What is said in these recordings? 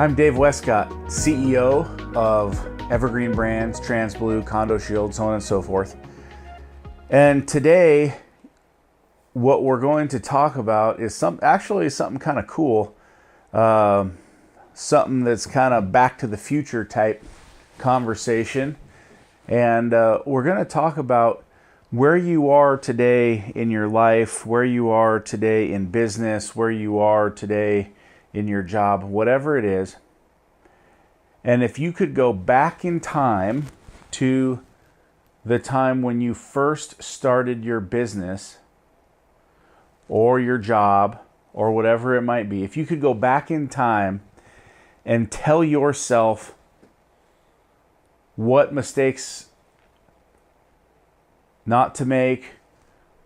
I'm Dave Wescott, CEO of Evergreen Brands, TransBlue, Condo Shield, so on and so forth. And today, what we're going to talk about is something kind of cool, something that's kind of back to the future type conversation. And we're going to talk about where you are today in your life, where you are today in business, where you are today in your job, whatever it is. And if you could go back in time to the time when you first started your business or your job or whatever it might be, if you could go back in time and tell yourself what mistakes not to make,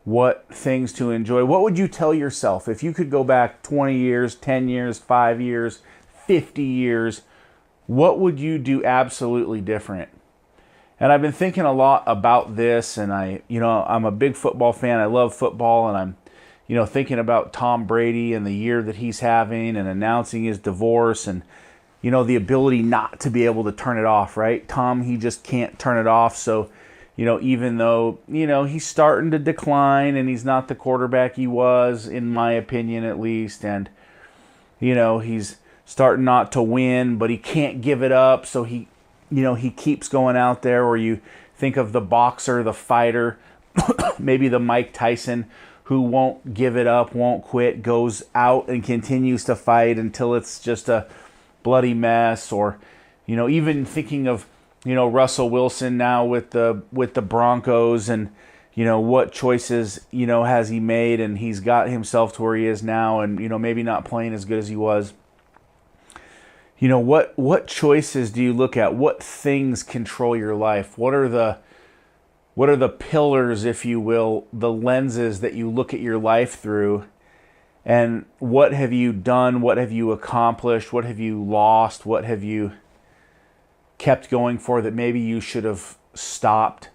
what things to enjoy, what would you tell yourself if you could go back 20 years, 10 years, 5 years, 50 years? What would you do absolutely different? And I've been thinking a lot about this, and I'm a big football fan. I love football, and I'm thinking about Tom Brady and the year that he's having and announcing his divorce and the ability not to be able to turn it off, right? Tom, he just can't turn it off. So even though, he's starting to decline and he's not the quarterback he was, in my opinion at least, and, he's starting not to win, but he can't give it up, so he keeps going out there. Or you think of the boxer, the fighter, maybe the Mike Tyson, who won't give it up, won't quit, goes out and continues to fight until it's just a bloody mess. Or, even thinking of Russell Wilson now with the Broncos, and what choices has he made, and he's got himself to where he is now, and maybe not playing as good as he was. What choices do you look at? What things control your life? What are the pillars, if you will, the lenses that you look at your life through? And what have you done? What have you accomplished? What have you lost? What have you kept going for that maybe you should have stopped?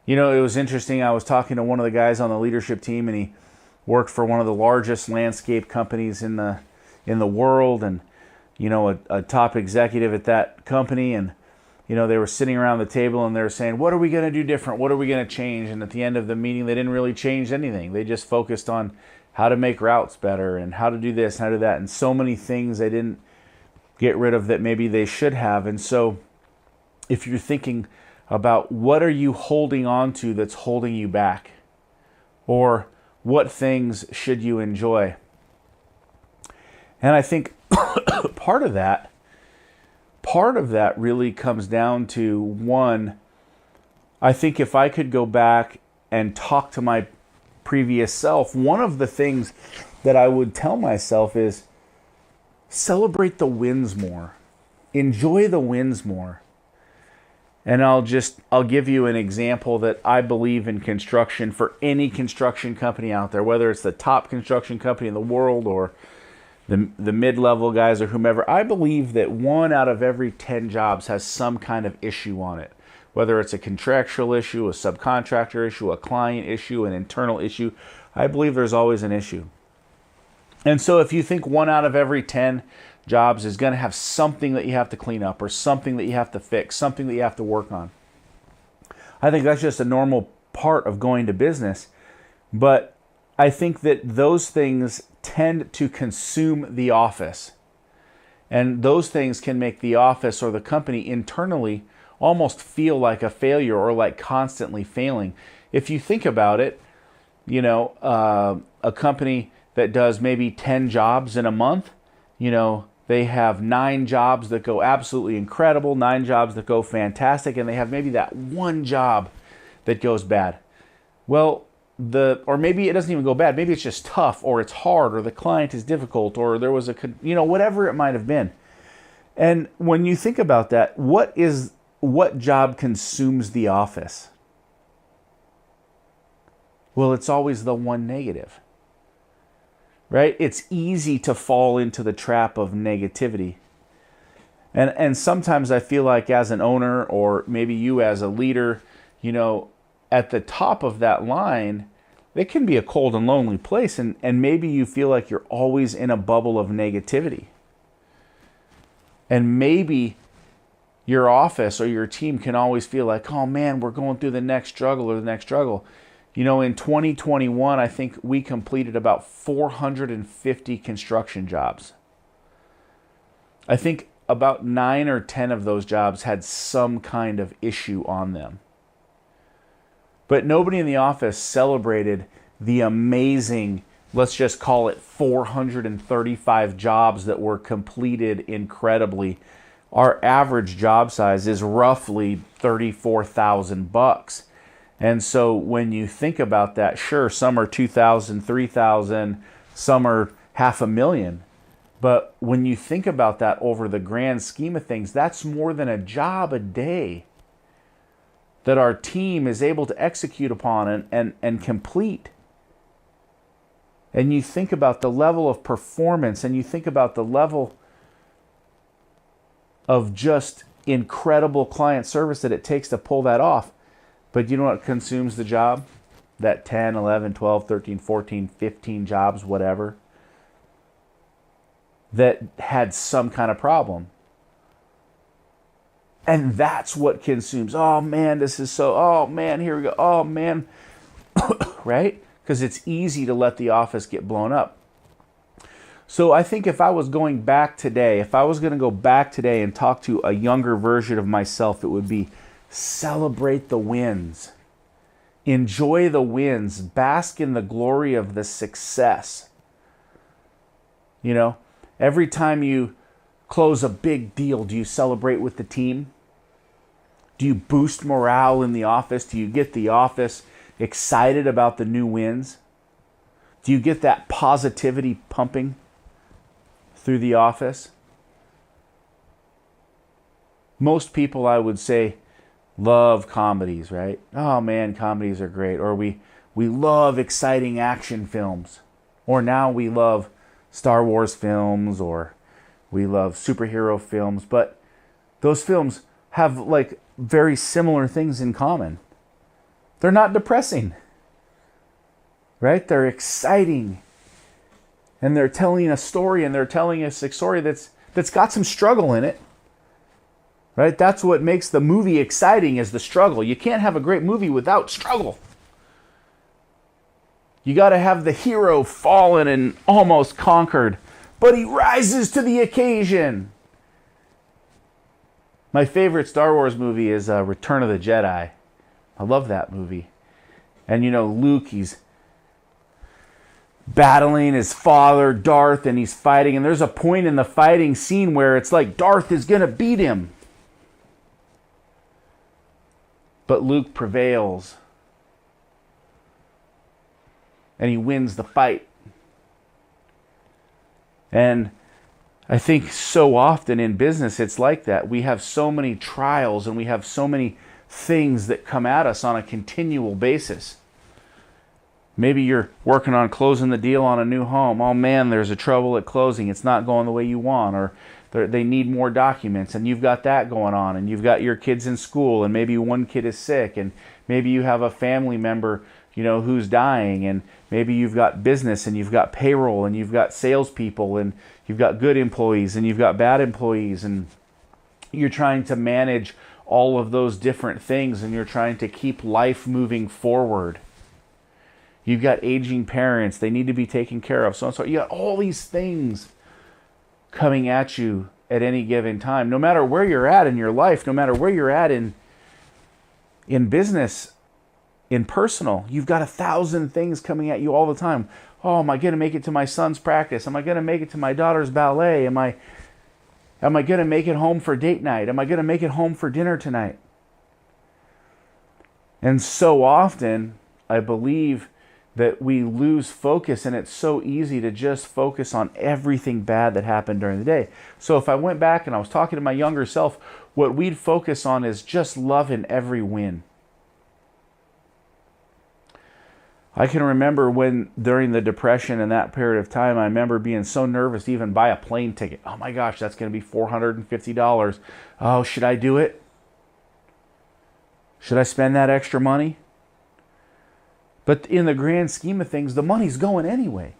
It was interesting. I was talking to one of the guys on the leadership team, and he worked for one of the largest landscape companies in the world, and a top executive at that company. And they were sitting around the table and they were saying, what are we going to do different? What are we going to change? And at the end of the meeting, they didn't really change anything. They just focused on how to make routes better and how to do this and how to do that, and so many things they didn't get rid of that maybe they should have. And so if you're thinking about what are you holding on to that's holding you back, or what things should you enjoy? And I think part of that really comes down to, one, I think if I could go back and talk to my previous self, one of the things that I would tell myself is celebrate the wins more. Enjoy the wins more. And I'll give you an example that I believe in construction, for any construction company out there, whether it's the top construction company in the world or the mid-level guys or whomever. I believe that 1 out of every 10 jobs has some kind of issue on it. Whether it's a contractual issue, a subcontractor issue, a client issue, an internal issue, I believe there's always an issue. And so if you think 1 out of every 10 jobs is going to have something that you have to clean up, or something that you have to fix, something that you have to work on, I think that's just a normal part of going to business. But I think that those things tend to consume the office. And those things can make the office or the company internally almost feel like a failure, or like constantly failing. If you think about it, a company that does maybe 10 jobs in a month, they have 9 jobs that go absolutely incredible, 9 jobs that go fantastic, and they have maybe that one job that goes bad. Well, or maybe it doesn't even go bad. Maybe it's just tough, or it's hard, or the client is difficult, or there was whatever it might have been. And when you think about that, what job consumes the office? Well, it's always the one negative, right? It's easy to fall into the trap of negativity. And sometimes I feel like, as an owner, or maybe you as a leader, at the top of that line, it can be a cold and lonely place, and maybe you feel like you're always in a bubble of negativity. And maybe your office or your team can always feel like, oh man, we're going through the next struggle or the next struggle. In 2021, I think we completed about 450 construction jobs. I think about 9 or 10 of those jobs had some kind of issue on them. But nobody in the office celebrated the amazing, let's just call it 435 jobs that were completed incredibly. Our average job size is roughly $34,000. And so when you think about that, sure, some are 2,000, 3,000, some are $500,000. But when you think about that over the grand scheme of things, that's more than a job a day that our team is able to execute upon and complete. And you think about the level of performance, and you think about the level of just incredible client service that it takes to pull that off. But you know what consumes the job? That 10, 11, 12, 13, 14, 15 jobs, whatever, that had some kind of problem. And that's what consumes. Oh man, this is so, oh man, here we go. Oh man, right? Because it's easy to let the office get blown up. So I think if I was going back today, if I was going to go back today and talk to a younger version of myself, it would be celebrate the wins. Enjoy the wins. Bask in the glory of the success. Every time you close a big deal, do you celebrate with the team? Do you boost morale in the office? Do you get the office excited about the new wins? Do you get that positivity pumping through the office? Most people, I would say, love comedies, right? Oh man, comedies are great. Or we love exciting action films. Or now we love Star Wars films, or we love superhero films. But those films have like very similar things in common. They're not depressing, right? They're exciting. And they're telling a story, and they're telling us a story that's got some struggle in it. Right? That's what makes the movie exciting, is the struggle. You can't have a great movie without struggle. You got to have the hero fallen and almost conquered, but he rises to the occasion. My favorite Star Wars movie is Return of the Jedi. I love that movie. And Luke, he's battling his father, Darth, and he's fighting. And there's a point in the fighting scene where it's like Darth is going to beat him. But Luke prevails. And he wins the fight. And I think so often in business it's like that. We have so many trials, and we have so many things that come at us on a continual basis. Maybe you're working on closing the deal on a new home. Oh man, there's a trouble at closing. It's not going the way you want. Or they need more documents, and you've got that going on. And you've got your kids in school, and maybe one kid is sick. And maybe you have a family member who's dying, and maybe you've got business, and you've got payroll, and you've got salespeople, and you've got good employees, and you've got bad employees, and you're trying to manage all of those different things, and you're trying to keep life moving forward. You've got aging parents, they need to be taken care of, so and so. You got all these things coming at you at any given time. No matter where you're at in your life, no matter where you're at in business, in personal, you've got 1,000 things coming at you all the time. Oh, am I going to make it to my son's practice? Am I going to make it to my daughter's ballet? Am I going to make it home for date night? Am I going to make it home for dinner tonight? And so often, I believe that we lose focus, and it's so easy to just focus on everything bad that happened during the day. So if I went back and I was talking to my younger self, what we'd focus on is just loving every win. I can remember when, during the Depression and that period of time, I remember being so nervous to even buy a plane ticket. Oh my gosh, that's going to be $450. Oh, should I do it? Should I spend that extra money? But in the grand scheme of things, the money's going anyway.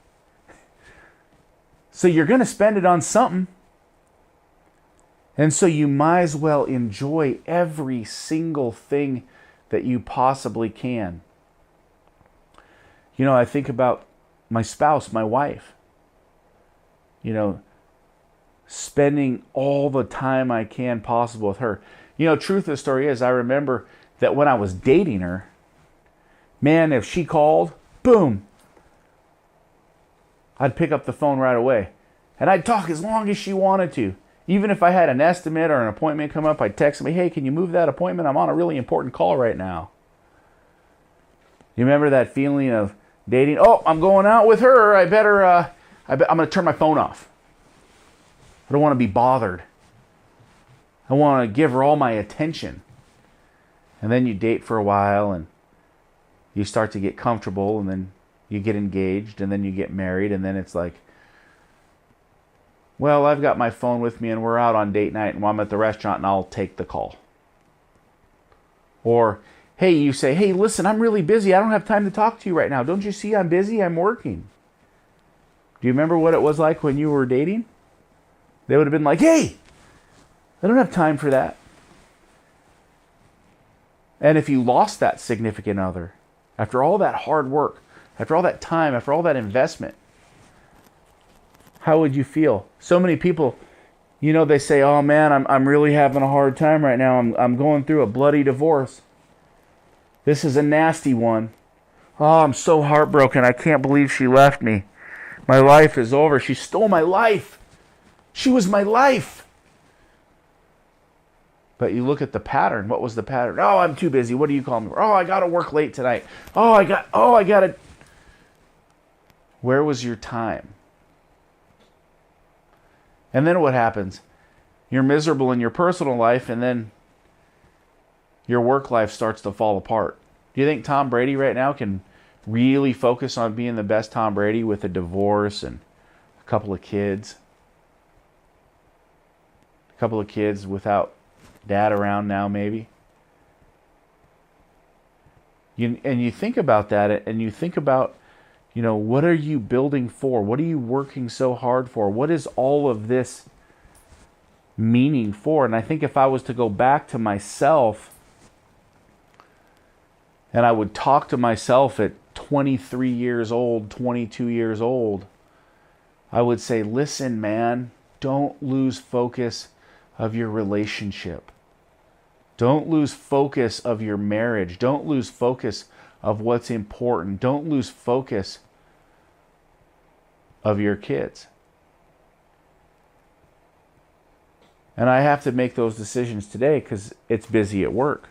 So you're going to spend it on something. And so you might as well enjoy every single thing that you possibly can. You know, I think about my spouse, my wife. You know, spending all the time I can possible with her. You know, truth of the story is, I remember that when I was dating her, man, if she called, boom, I'd pick up the phone right away. And I'd talk as long as she wanted to. Even if I had an estimate or an appointment come up, I'd text me, hey, can you move that appointment? I'm on a really important call right now. You remember that feeling of dating? Oh, I'm going out with her. I'm going to turn my phone off. I don't want to be bothered. I want to give her all my attention. And then you date for a while and you start to get comfortable, and then you get engaged, and then you get married, and then it's like, well, I've got my phone with me and we're out on date night and I'm at the restaurant and I'll take the call. Or, hey, you say, hey, listen, I'm really busy. I don't have time to talk to you right now. Don't you see I'm busy? I'm working. Do you remember what it was like when you were dating? They would have been like, hey, I don't have time for that. And if you lost that significant other, after all that hard work, after all that time, after all that investment, how would you feel? So many people, you know, they say, oh man, I'm really having a hard time right now. I'm going through a bloody divorce. This is a nasty one. Oh, I'm so heartbroken. I can't believe she left me. My life is over. She stole my life. She was my life. But you look at the pattern. What was the pattern? Oh, I'm too busy. What do you call me? Oh, I got to work late tonight. I got to. Where was your time? And then what happens? You're miserable in your personal life, and then your work life starts to fall apart. Do you think Tom Brady right now can really focus on being the best Tom Brady with a divorce and a couple of kids? A couple of kids without dad around now, maybe? You think about that, and you think about, you know, what are you building for? What are you working so hard for? What is all of this meaning for? And I think if I was to go back to myself, and I would talk to myself at 23 years old, 22 years old, I would say, listen, man, don't lose focus of your relationship. Don't lose focus of your marriage. Don't lose focus of what's important. Don't lose focus of your kids. And I have to make those decisions today because it's busy at work.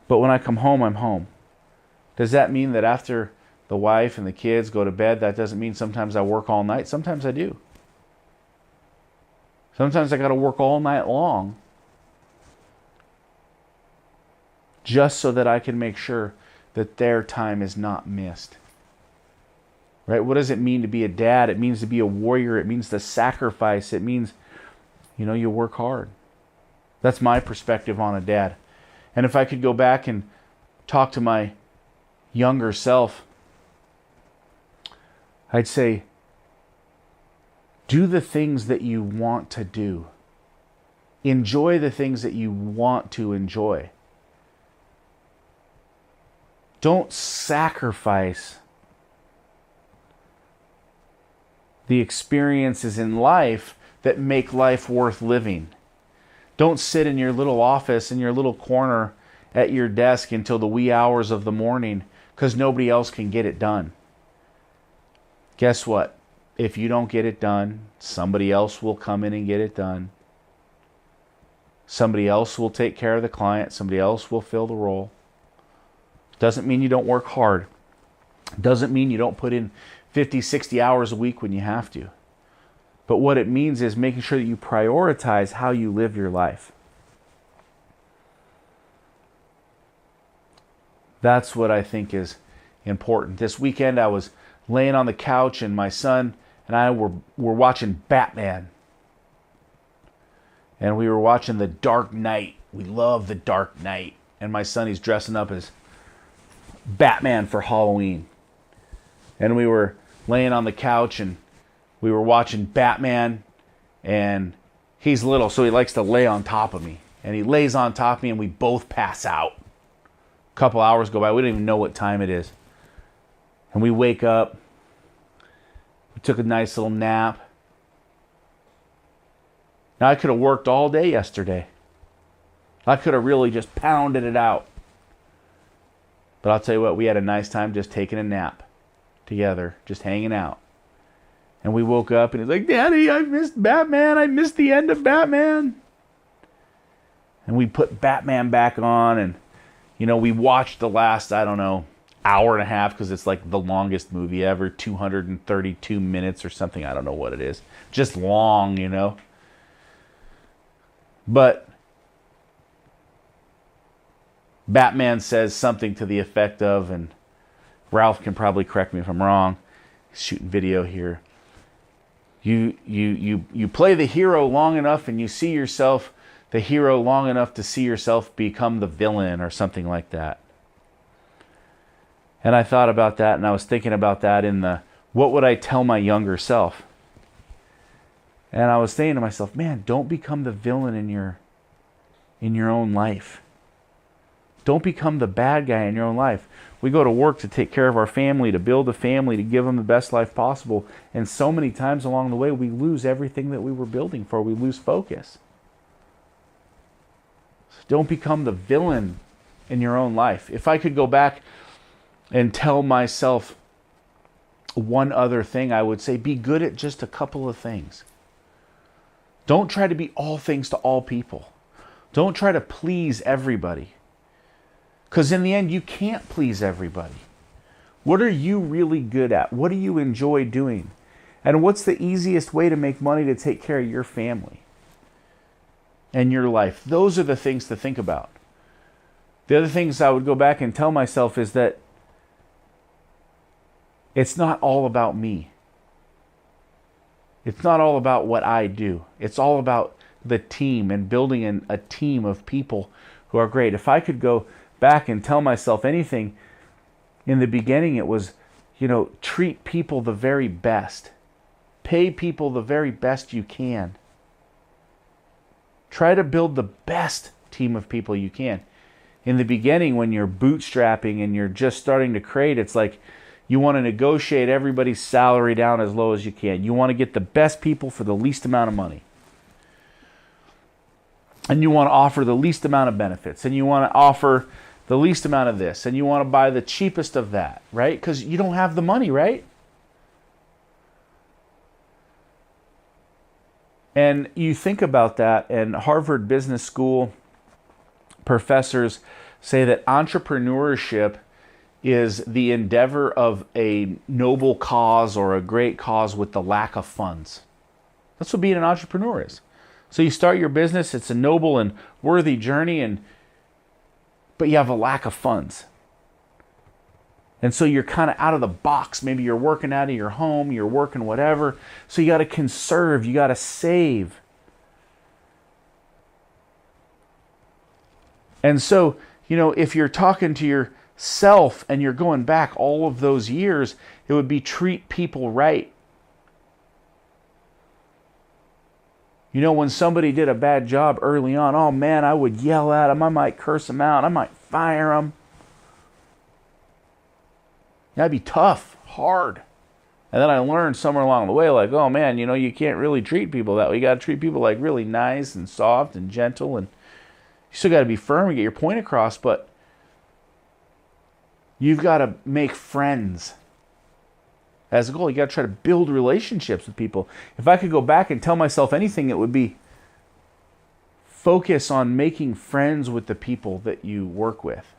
But when I come home, I'm home. Does that mean that after the wife and the kids go to bed, that doesn't mean sometimes I work all night? Sometimes I do. Sometimes I got to work all night long just so that I can make sure that their time is not missed. Right? What does it mean to be a dad? It means to be a warrior. It means to sacrifice. It means, you know, you work hard. That's my perspective on a dad. And if I could go back and talk to my younger self, I'd say, do the things that you want to do. Enjoy the things that you want to enjoy. Don't sacrifice the experiences in life that make life worth living. Don't sit in your little office, in your little corner at your desk until the wee hours of the morning because nobody else can get it done. Guess what? If you don't get it done, somebody else will come in and get it done. Somebody else will take care of the client. Somebody else will fill the role. Doesn't mean you don't work hard. Doesn't mean you don't put in 50, 60 hours a week when you have to. But what it means is making sure that you prioritize how you live your life. That's what I think is important. This weekend I was laying on the couch and my son and I were watching Batman. And we were watching The Dark Knight. We love The Dark Knight. And my son, he's dressing up as Batman for Halloween. And we were laying on the couch and we were watching Batman, and He's little, so he likes to lay on top of me. And he lays on top of me and we both pass out. A couple hours go by. We don't even know what time it is. And we wake up. We took a nice little nap. Now, I could have worked all day yesterday. I could have really just pounded it out. But I'll tell you what, we had a nice time just taking a nap together, just hanging out. And we woke up and he's like, Daddy, I missed Batman. I missed the end of Batman. And we put Batman back on and, we watched the last, hour and a half because it's like the longest movie ever, 232 minutes or something. I don't know what it is. Just long, But Batman says something to the effect of, and Ralph can probably correct me if I'm wrong. He's shooting video here. You play the hero long enough and you see yourself the hero long enough to see yourself become the villain or something like that. And I thought about that, and I was thinking about that in the, what would I tell my younger self? And I was saying to myself, man, don't become the villain in your own life. Don't become the bad guy in your own life. We go to work to take care of our family, to build a family, to give them the best life possible. And so many times along the way, we lose everything that we were building for. We lose focus. So don't become the villain in your own life. If I could go back and tell myself one other thing, I would say be good at just a couple of things. Don't try to be all things to all people. Don't try to please everybody. Because in the end, you can't please everybody. What are you really good at? What do you enjoy doing? And what's the easiest way to make money to take care of your family and your life? Those are the things to think about. The other things I would go back and tell myself is that it's not all about me. It's not all about what I do. It's all about the team and building a team of people who are great. If I could go back and tell myself anything in the beginning, it was, treat people the very best. Pay people the very best you can. Try to build the best team of people you can. In the beginning, when you're bootstrapping and you're just starting to create, it's like you want to negotiate everybody's salary down as low as you can. You want to get the best people for the least amount of money. And you want to offer the least amount of benefits. And you want to offer the least amount of this. And you want to buy the cheapest of that, right? Because you don't have the money, right? And you think about that, and Harvard Business School professors say that entrepreneurship is the endeavor of a noble cause or a great cause with the lack of funds. That's what being an entrepreneur is. So you start your business, it's a noble and worthy journey, but you have a lack of funds. And so you're kind of out of the box. Maybe you're working out of your home, you're working whatever. So you got to conserve, you got to save. And so, if you're talking to yourself and you're going back all of those years, it would be treat people right. When somebody did a bad job early on, oh man, I would yell at them. I might curse them out. I might fire them. That'd be tough, hard. And then I learned somewhere along the way, like, oh man, you can't really treat people that way. You got to treat people like really nice and soft and gentle, and you still got to be firm and get your point across, but you've got to make friends as a goal. You got to try to build relationships with people. If I could go back and tell myself anything, it would be focus on making friends with the people that you work with.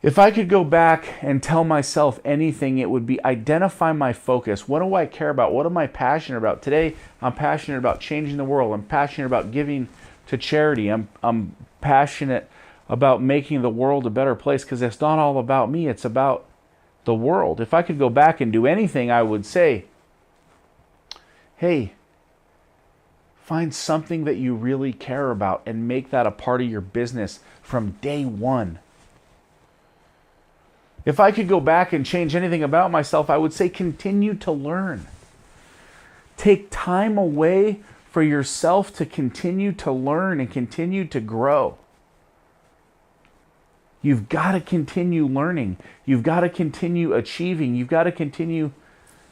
If I could go back and tell myself anything, it would be identify my focus. What do I care about? What am I passionate about? Today, I'm passionate about changing the world. I'm passionate about giving to charity. I'm passionate about making the world a better place, because it's not all about me, it's about the world. If I could go back and do anything, I would say, hey, find something that you really care about and make that a part of your business from day one. If I could go back and change anything about myself, I would say continue to learn. Take time away for yourself to continue to learn and continue to grow. You've got to continue learning. You've got to continue achieving. You've got to continue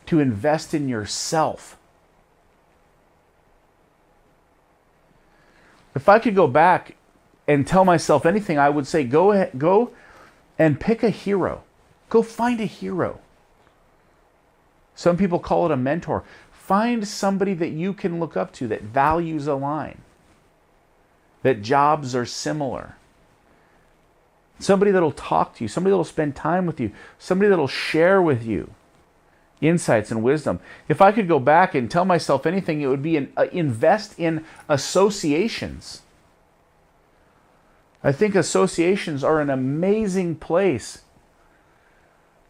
to invest in yourself. If I could go back and tell myself anything, I would say go ahead, go and pick a hero. Go find a hero. Some people call it a mentor. Find somebody that you can look up to, that values align, that jobs are similar. Somebody that'll talk to you, somebody that'll spend time with you, somebody that'll share with you insights and wisdom. If I could go back and tell myself anything, it would be invest in associations. I think associations are an amazing place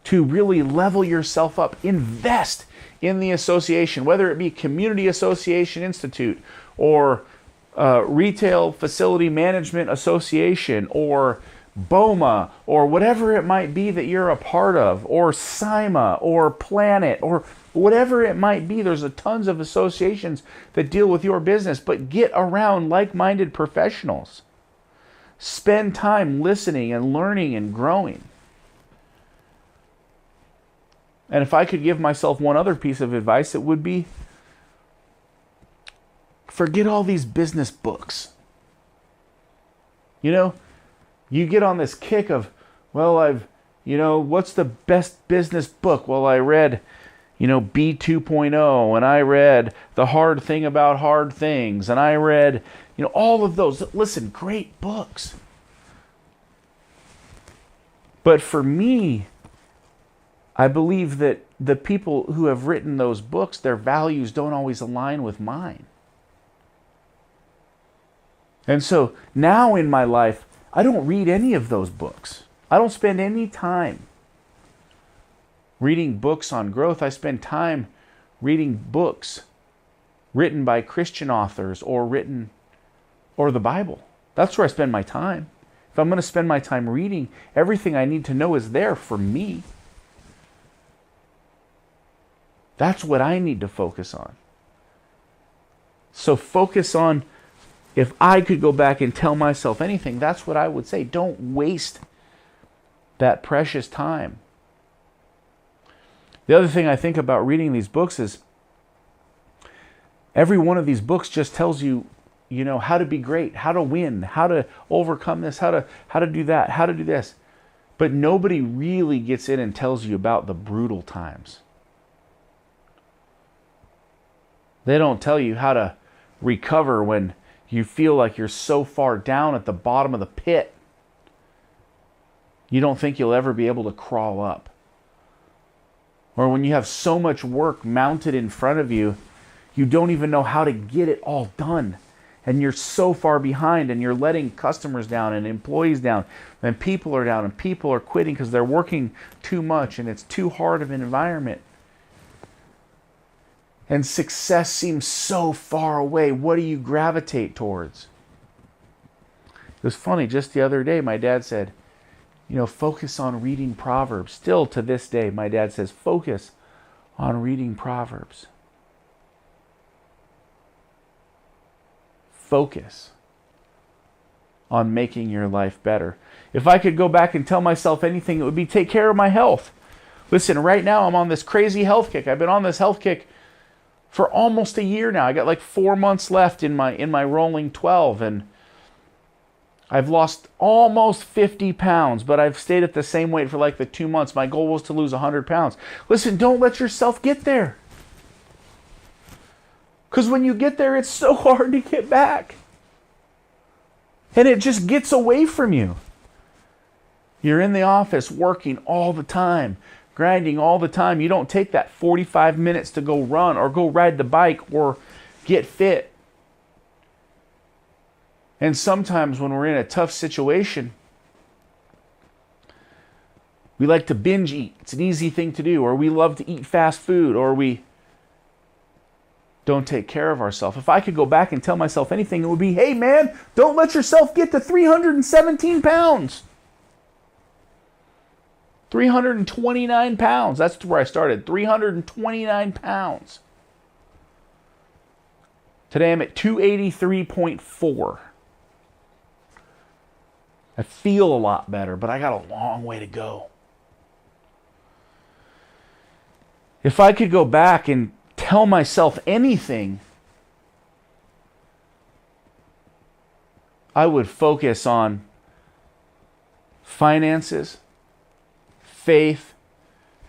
to really level yourself up. Invest in the association, whether it be Community Association Institute or Retail Facility Management Association or BOMA or whatever it might be that you're a part of, or SIMA or Planet or whatever it might be. There's tons of associations that deal with your business, but get around like-minded professionals. Spend time listening and learning and growing. And if I could give myself one other piece of advice, it would be forget all these business books. You know, you get on this kick of, well, what's the best business book? Well, I read, B 2.0, and I read The Hard Thing About Hard Things, and I read, all of those. Listen, great books. But for me, I believe that the people who have written those books, their values don't always align with mine. And so now in my life, I don't read any of those books. I don't spend any time reading books on growth. I spend time reading books written by Christian authors or the Bible. That's where I spend my time. If I'm going to spend my time reading, everything I need to know is there for me. That's what I need to focus on. So focus on, if I could go back and tell myself anything, that's what I would say. Don't waste that precious time. The other thing I think about reading these books is every one of these books just tells you, how to be great, how to win, how to overcome this, how to do that, how to do this. But nobody really gets in and tells you about the brutal times. They don't tell you how to recover when you feel like you're so far down at the bottom of the pit, you don't think you'll ever be able to crawl up. Or when you have so much work mounted in front of you, you don't even know how to get it all done. And you're so far behind, and you're letting customers down and employees down, and people are down, and people are quitting because they're working too much and it's too hard of an environment. And success seems so far away. What do you gravitate towards? It was funny, just the other day, my dad said, focus on reading Proverbs. Still to this day, my dad says, focus on reading Proverbs. Focus on making your life better. If I could go back and tell myself anything, it would be take care of my health. Listen, right now I'm on this crazy health kick. I've been on this health kick for almost a year now. I got like 4 months left in my rolling 12, and I've lost almost 50 pounds, but I've stayed at the same weight for like the 2 months. My goal was to lose 100 pounds. Listen, don't let yourself get there. Because when you get there, it's so hard to get back. And it just gets away from you. You're in the office working all the time, grinding all the time. You don't take that 45 minutes to go run or go ride the bike or get fit. And sometimes when we're in a tough situation, we like to binge eat. It's an easy thing to do. Or we love to eat fast food, or we don't take care of ourselves. If I could go back and tell myself anything, it would be, hey man, don't let yourself get to 317 pounds. 329 pounds. That's where I started. 329 pounds. Today I'm at 283.4. I feel a lot better, but I got a long way to go. If I could go back and tell myself anything, I would focus on finances, faith,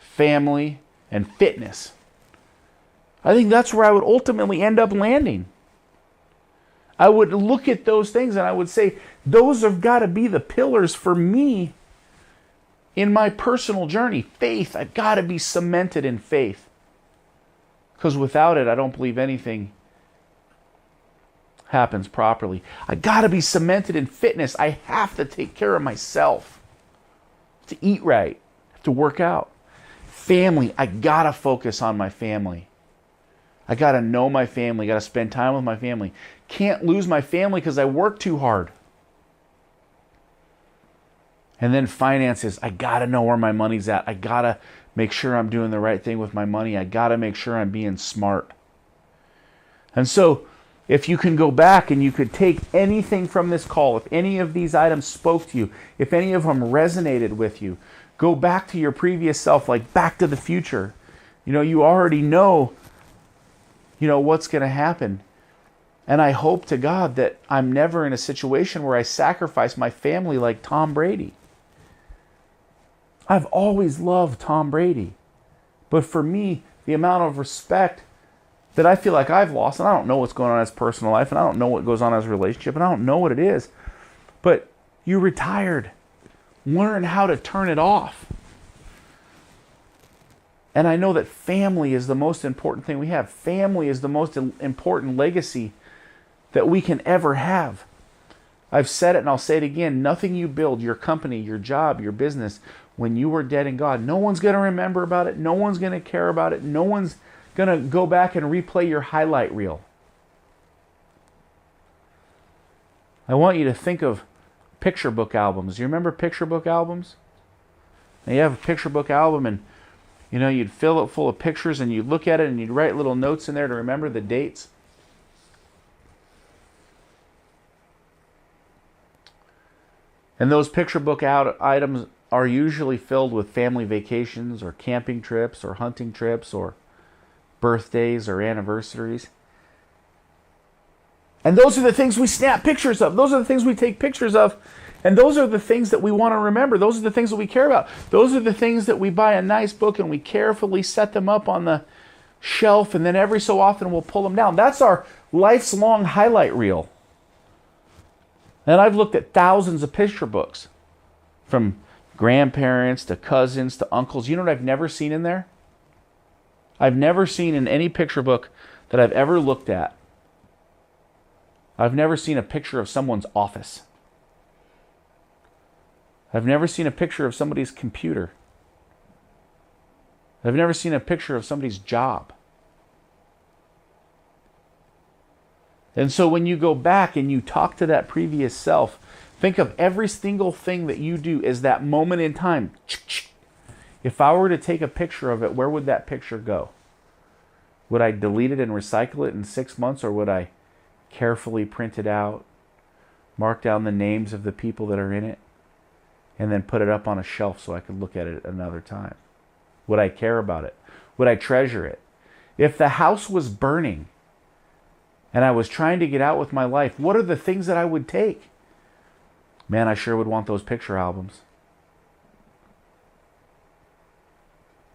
family, and fitness. I think that's where I would ultimately end up landing. I would look at those things and I would say, those have got to be the pillars for me in my personal journey. Faith, I've got to be cemented in faith. Because without it, I don't believe anything happens properly. I got to be cemented in fitness. I have to take care of myself. To eat right, to work out. Family, I got to focus on my family. I got to know my family, got to spend time with my family. Can't lose my family because I work too hard. And then finances, I got to know where my money's at. I got to make sure I'm doing the right thing with my money. I got to make sure I'm being smart. And so, if you can go back and you could take anything from this call, if any of these items spoke to you, if any of them resonated with you, go back to your previous self, like Back to the Future. You already know what's going to happen. And I hope to God that I'm never in a situation where I sacrifice my family like Tom Brady. I've always loved Tom Brady. But for me, the amount of respect that I feel like I've lost, and I don't know what's going on in his personal life, and I don't know what goes on in his relationship, and I don't know what it is. But you retired. Learn how to turn it off. And I know that family is the most important thing we have. Family is the most important legacy that we can ever have. I've said it and I'll say it again. Nothing you build, your company, your job, your business, when you are dead in God, no one's going to remember about it. No one's going to care about it. No one's going to go back and replay your highlight reel. I want you to think of picture book albums. You remember picture book albums? Now you have a picture book album and you'd fill it full of pictures and you'd look at it and you'd write little notes in there to remember the dates. And those picture book items are usually filled with family vacations or camping trips or hunting trips or birthdays or anniversaries. And those are the things we snap pictures of. Those are the things we take pictures of. And those are the things that we want to remember. Those are the things that we care about. Those are the things that we buy a nice book and we carefully set them up on the shelf, and then every so often we'll pull them down. That's our life's long highlight reel. And I've looked at thousands of picture books, from grandparents to cousins to uncles. You know what I've never seen in there? I've never seen in any picture book that I've ever looked at, I've never seen a picture of someone's office. I've never seen a picture of somebody's computer. I've never seen a picture of somebody's job. And so when you go back and you talk to that previous self, think of every single thing that you do as that moment in time. If I were to take a picture of it, where would that picture go? Would I delete it and recycle it in 6 months, or would I carefully print it out, mark down the names of the people that are in it, and then put it up on a shelf so I could look at it another time? Would I care about it? Would I treasure it? If the house was burning and I was trying to get out with my life, what are the things that I would take? Man, I sure would want those picture albums.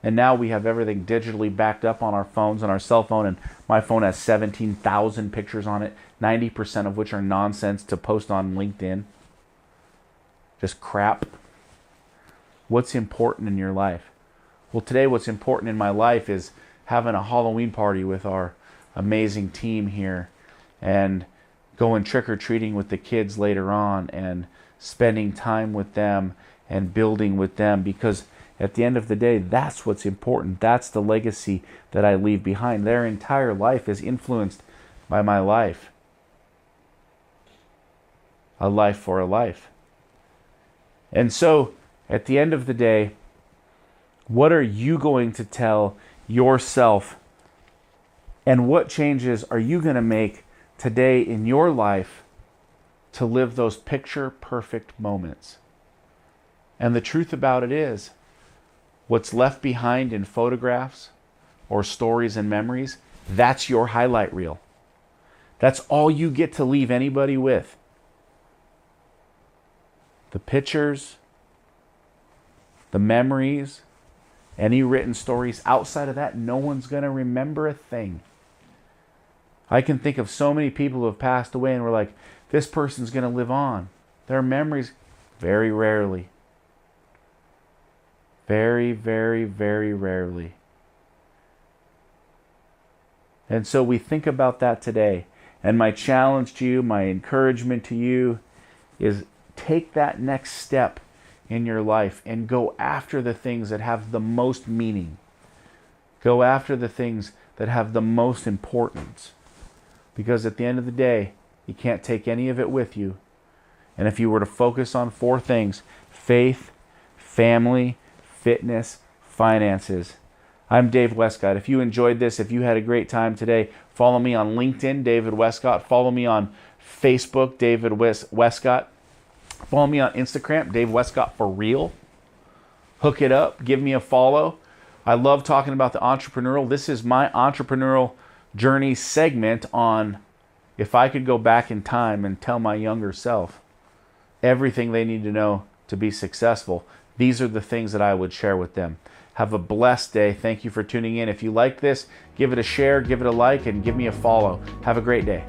And now we have everything digitally backed up on our phones and our cell phone, and my phone has 17,000 pictures on it, 90% of which are nonsense to post on LinkedIn. Just crap. What's important in your life? Well, today what's important in my life is having a Halloween party with our amazing team here, and going trick-or-treating with the kids later on, and spending time with them and building with them, because at the end of the day, that's what's important. That's the legacy that I leave behind. Their entire life is influenced by my life. A life for a life. And so, at the end of the day, what are you going to tell yourself, and what changes are you going to make today in your life to live those picture perfect moments. And the truth about it is, what's left behind in photographs or stories and memories, that's your highlight reel. That's all you get to leave anybody with. The pictures, the memories, any written stories. Outside of that, no one's going to remember a thing. I can think of so many people who have passed away and we're like, this person's going to live on. Their memories, very rarely. Very, very, very rarely. And so we think about that today. And my challenge to you, my encouragement to you is take that next step in your life and go after the things that have the most meaning. Go after the things that have the most importance. Because at the end of the day, you can't take any of it with you. And if you were to focus on 4 things, faith, family, fitness, finances. I'm Dave Wescott. If you enjoyed this, if you had a great time today, follow me on LinkedIn, David Wescott. Follow me on Facebook, David Wescott. Follow me on Instagram, Dave Wescott for real. Hook it up. Give me a follow. I love talking about the entrepreneurial. This is my entrepreneurial journey segment on if I could go back in time and tell my younger self everything they need to know to be successful. These are the things that I would share with them. Have a blessed day. Thank you for tuning in. If you like this, give it a share, give it a like, and give me a follow. Have a great day.